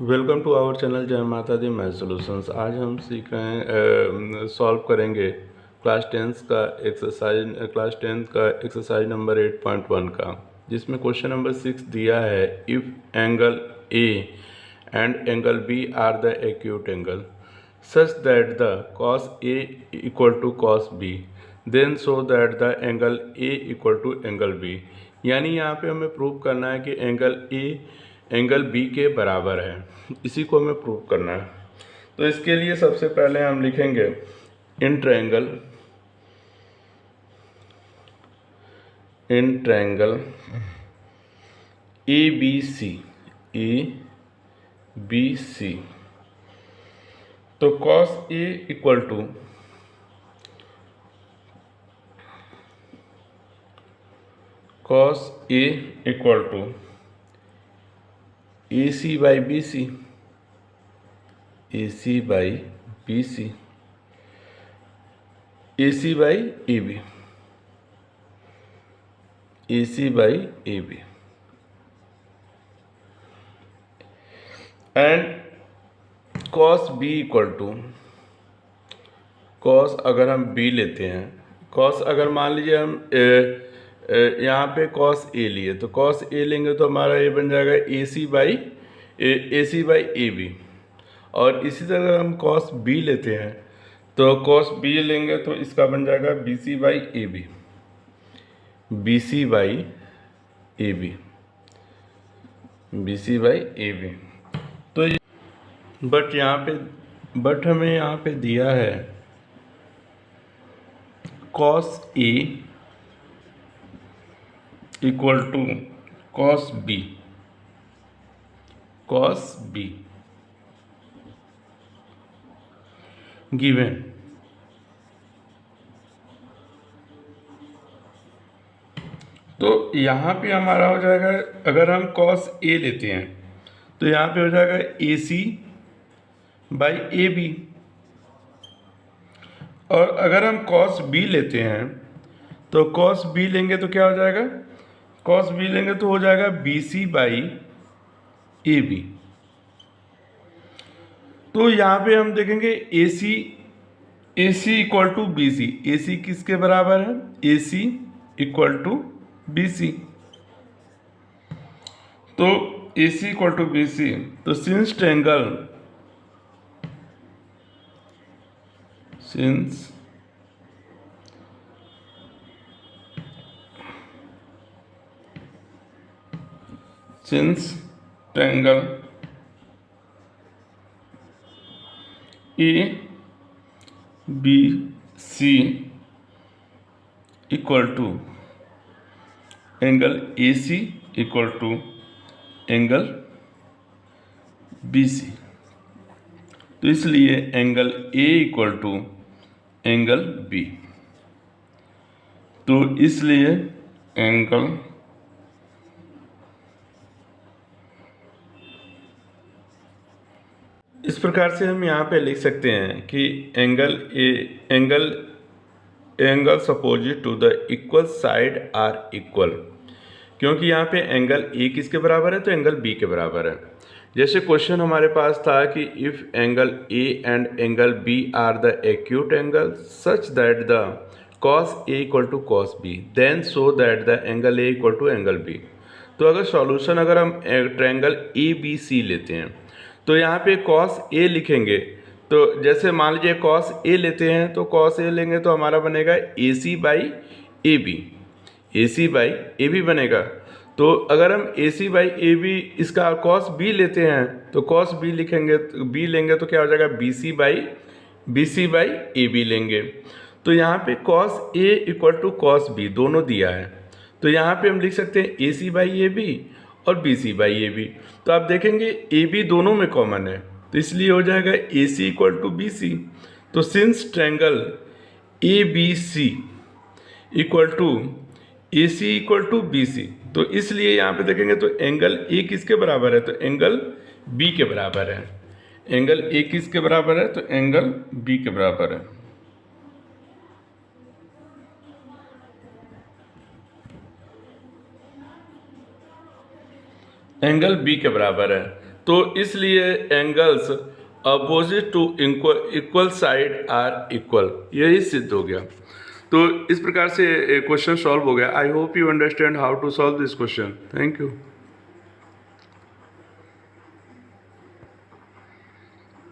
Welcome to our channel जय माता दी math solutions. आज हम सीख रहे हैं सॉल्व करेंगे क्लास टेंथ का एक्सरसाइज नंबर 8.1 का, जिसमें क्वेश्चन नंबर 6 दिया है। If angle A and angle B are the acute angle such that the cos A equal to cos B then show that the angle A equal to angle B. यानी यहाँ पे हमें prove करना है कि angle A angle B के बराबर है, इसी को हमें प्रूव करना है। तो इसके लिए सबसे पहले हम लिखेंगे in triangle A B C. तो cos A equal to A C by B C, A C by A B and cos b equal to cos, अगर हम b लेते हैं, cos अगर मान लीजिए हम यहाँ पे cos a लिए, तो cos a लेंगे तो हमारा ये बन जाएगा A C by A B. और इसी तरह हम cos b लेते हैं तो cos b लेंगे तो इसका बन जाएगा B C by A B. तो बट हमें यहाँ पे दिया है cos A equal to cos B given. तो यहाँ पे हमारा हो जाएगा, अगर हम cos A लेते हैं तो यहाँ पे हो जाएगा A C by A B. और अगर हम cos B लेते हैं तो cos B लेंगे तो क्या हो जाएगा, cos B लेंगे तो हो जाएगा B C by A B. तो यहाँ पे हम देखेंगे A C equal to B C. A C किसके बराबर है, A C equal to B C. तो A C equal to B C, तो since triangle A B C equal to angle A C equal to angle B C, तो इसलिए angle A equal to angle B. तो इसलिए angle इस प्रकार से हम यहाँ पे लिख सकते हैं कि angle opposite to the equal side are equal. क्योंकि यहाँ पे एंगल ए किसके बराबर है, तो एंगल बी के बराबर है। जैसे क्वेश्चन हमारे पास था कि if angle A and angle B are the acute angle such that the cos A equal to cos B then show that the angle A equal to angle B. तो अगर सॉल्यूशन अगर हम triangle A B सी लेते हैं तो यहाँ पे cos ए लिखेंगे। तो जैसे मान लीजिए cos ए लेते हैं तो cos ए लेंगे तो हमारा बनेगा ए सी बाई ए बी बनेगा। तो अगर हम ए सी बाई ए बी इसका cos बी लेते हैं तो cos बी लिखेंगे, बी लेंगे तो क्या हो जाएगा B C by A B लेंगे। तो यहाँ पे cos A equal to cos B दोनों दिया है, तो यहाँ पे हम लिख सकते हैं A C by A B और B C by A B. तो आप देखेंगे ए बी दोनों में कॉमन है, तो इसलिए हो जाएगा A C equal to B C. तो since triangle A B C equal to A C equal to B C, तो इसलिए यहाँ पे देखेंगे तो एंगल ए किसके बराबर है, तो एंगल बी के बराबर है। एंगल ए किसके बराबर है, तो एंगल बी के बराबर है। एंगल बी के बराबर है। तो इसलिए angles opposite to equal side are equal, यही सिद्ध हो गया। तो इस प्रकार से क्वेश्चन सॉल्व हो गया। I hope you understand how to solve this question. Thank you.